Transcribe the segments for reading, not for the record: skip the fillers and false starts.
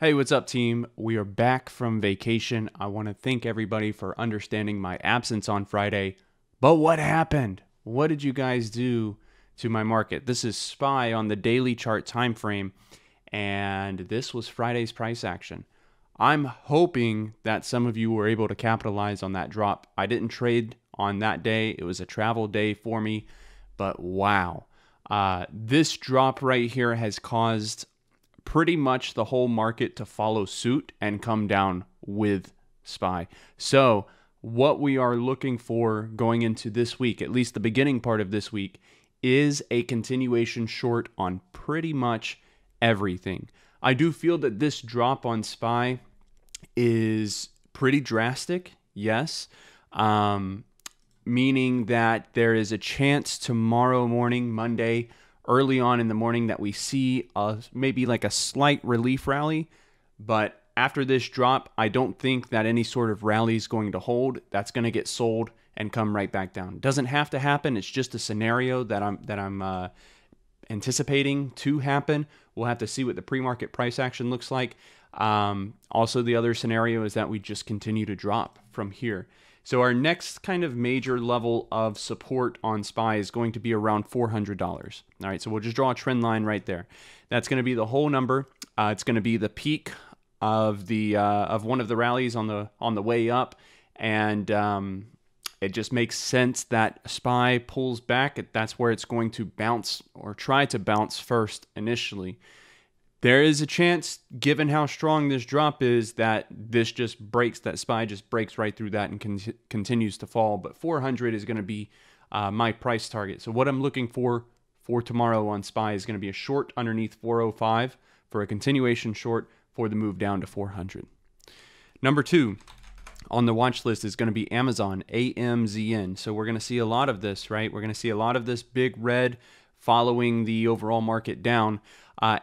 Hey, what's up, team? We are back from vacation. I want to thank everybody for understanding my absence on Friday. But what happened? What did you guys do to my market? This is SPY on the daily chart time frame, and this was Friday's price action. I'm hoping that some of you were able to capitalize on that drop. I didn't trade on that day. It was a travel day for me, but wow. This drop right here has caused pretty much the whole market to follow suit and come down with SPY. So what we are looking for going into this week, at least the beginning part of this week, is a continuation short on pretty much everything. I do feel that this drop on SPY is pretty drastic, yes, meaning that there is a chance tomorrow morning, Monday, early on in the morning, that we see maybe like a slight relief rally. But after this drop, I don't think that any sort of rally is going to hold. That's going to get sold and come right back down. Doesn't have to happen. It's just a scenario that I'm anticipating to happen. We'll have to see what the pre-market price action looks like. Also, the other scenario is that we just continue to drop from here. So our next kind of major level of support on SPY is going to be around $400. All right, so we'll just draw a trend line right there. That's going to be the whole number. It's going to be the peak of the of one of the rallies on the way up, and it just makes sense that SPY pulls back. That's where it's going to bounce or try to bounce first initially. There is a chance, given how strong this drop is, that this just breaks, that SPY just breaks right through that and continues to fall. But 400 is going to be my price target. So what I'm looking for tomorrow on SPY is going to be a short underneath 405 for a continuation short for the move down to 400. Number 2 on the watch list is going to be Amazon, AMZN. So we're going to see a lot of this, right? We're going to see a lot of this big red following the overall market down.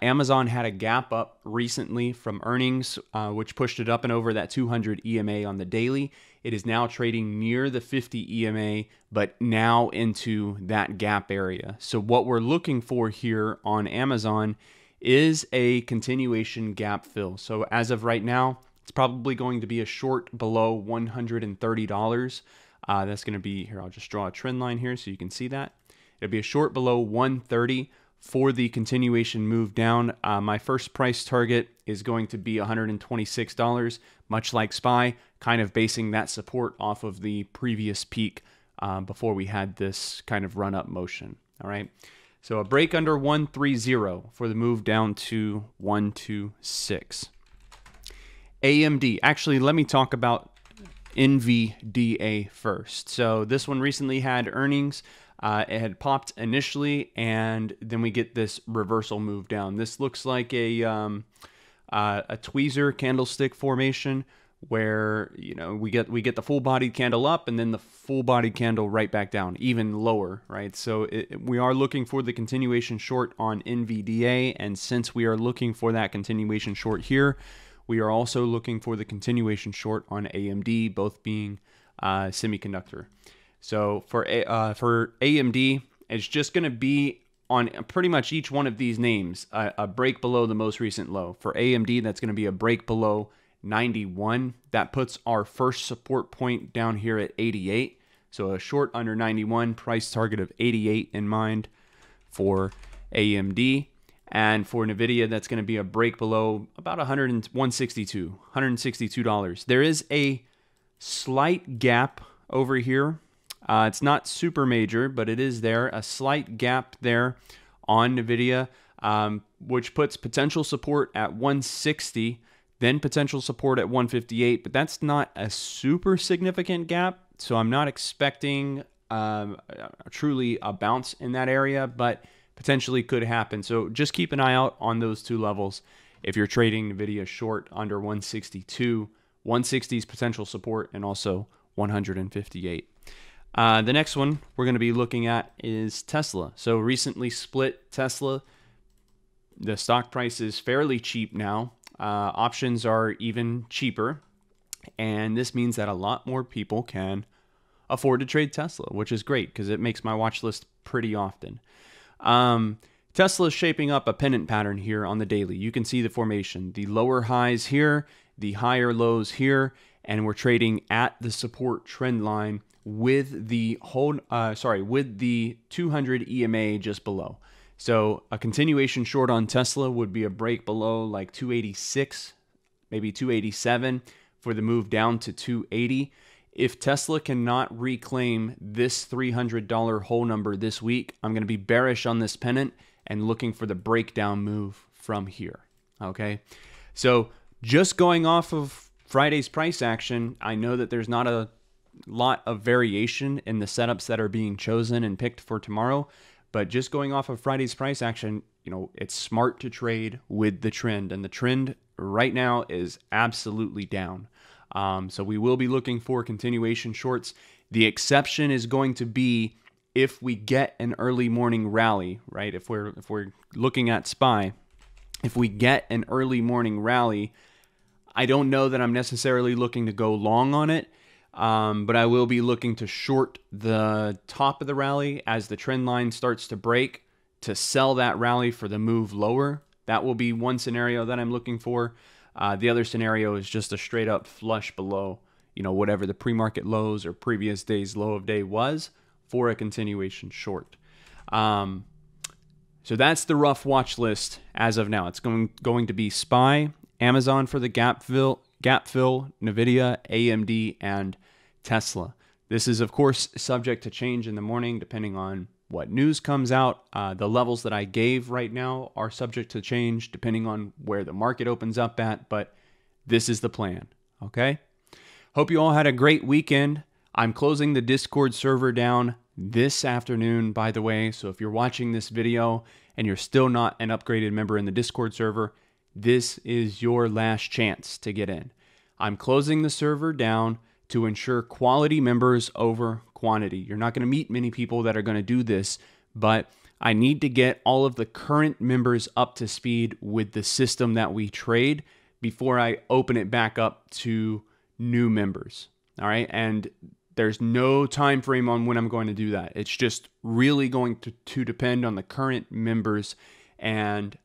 Amazon had a gap up recently from earnings, which pushed it up and over that 200 EMA on the daily. It is now trading near the 50 EMA, but now into that gap area. So what we're looking for here on Amazon is a continuation gap fill. So as of right now, it's probably going to be a short below $130. That's going to be, here, I'll just draw a trend line here so you can see that. It'll be a short below 130 for the continuation move down. My first price target is going to be $126, much like SPY, kind of basing that support off of the previous peak before we had this kind of run-up motion. All right, so a break under 130 for the move down to 126. AMD, actually, let me talk about NVDA first. So this one recently had earnings. It had popped initially, and then we get this reversal move down. This looks like a tweezer candlestick formation where, you know, we get the full-bodied candle up and then the full-bodied candle right back down, even lower, right? So we are looking for the continuation short on NVDA, and since we are looking for that continuation short here, we are also looking for the continuation short on AMD, both being semiconductor. So for AMD, it's just going to be on pretty much each one of these names, a break below the most recent low. For AMD, that's going to be a break below 91. That puts our first support point down here at 88. So a short under 91, price target of 88 in mind for AMD. And for NVIDIA, that's going to be a break below about $162. There is a slight gap over here. It's not super major, but it is there. A slight gap there on NVIDIA, which puts potential support at 160, then potential support at 158. But that's not a super significant gap, so I'm not expecting truly a bounce in that area, but potentially could happen. So just keep an eye out on those two levels if you're trading NVIDIA short under 162, 160's potential support, and also 158. The next one we're going to be looking at is Tesla. So recently split Tesla. The stock price is fairly cheap now. Options are even cheaper. And this means that a lot more people can afford to trade Tesla, which is great because it makes my watch list pretty often. Tesla is shaping up a pennant pattern here on the daily. You can see the formation, the lower highs here, the higher lows here, and we're trading at the support trend line with the with the 200 EMA just below. So a continuation short on Tesla would be a break below like 286, maybe 287 for the move down to 280. If Tesla cannot reclaim this $300 whole number this week, I'm going to be bearish on this pennant and looking for the breakdown move from here. Okay, so just going off of Friday's price action, I know that there's not a lot of variation in the setups that are being chosen and picked for tomorrow, but just going off of Friday's price action, you know, it's smart to trade with the trend, and the trend right now is absolutely down. So we will be looking for continuation shorts. The exception is going to be if we get an early morning rally, right? If we're looking at SPY, if we get an early morning rally, I don't know that I'm necessarily looking to go long on it, but I will be looking to short the top of the rally as the trend line starts to break to sell that rally for the move lower. That will be one scenario that I'm looking for. The other scenario is just a straight up flush below, you know, whatever the pre-market lows or previous day's low of day was for a continuation short. So that's the rough watch list as of now. It's going to be SPY, Amazon for the gap fill, NVIDIA, AMD, and Tesla. This is, of course, subject to change in the morning depending on what news comes out. The levels that I gave right now are subject to change depending on where the market opens up at, but this is the plan, okay? Hope you all had a great weekend. I'm closing the Discord server down this afternoon, by the way, so if you're watching this video and you're still not an upgraded member in the Discord server, this is your last chance to get in. I'm closing the server down to ensure quality members over quantity. You're not going to meet many people that are going to do this, but I need to get all of the current members up to speed with the system that we trade before I open it back up to new members. All right. And there's no time frame on when I'm going to do that. It's just really going to depend on the current members and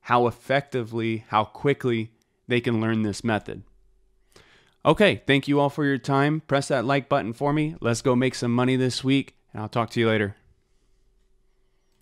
how effectively, how quickly they can learn this method. Okay, thank you all for your time. Press that like button for me. Let's go make some money this week, and I'll talk to you later.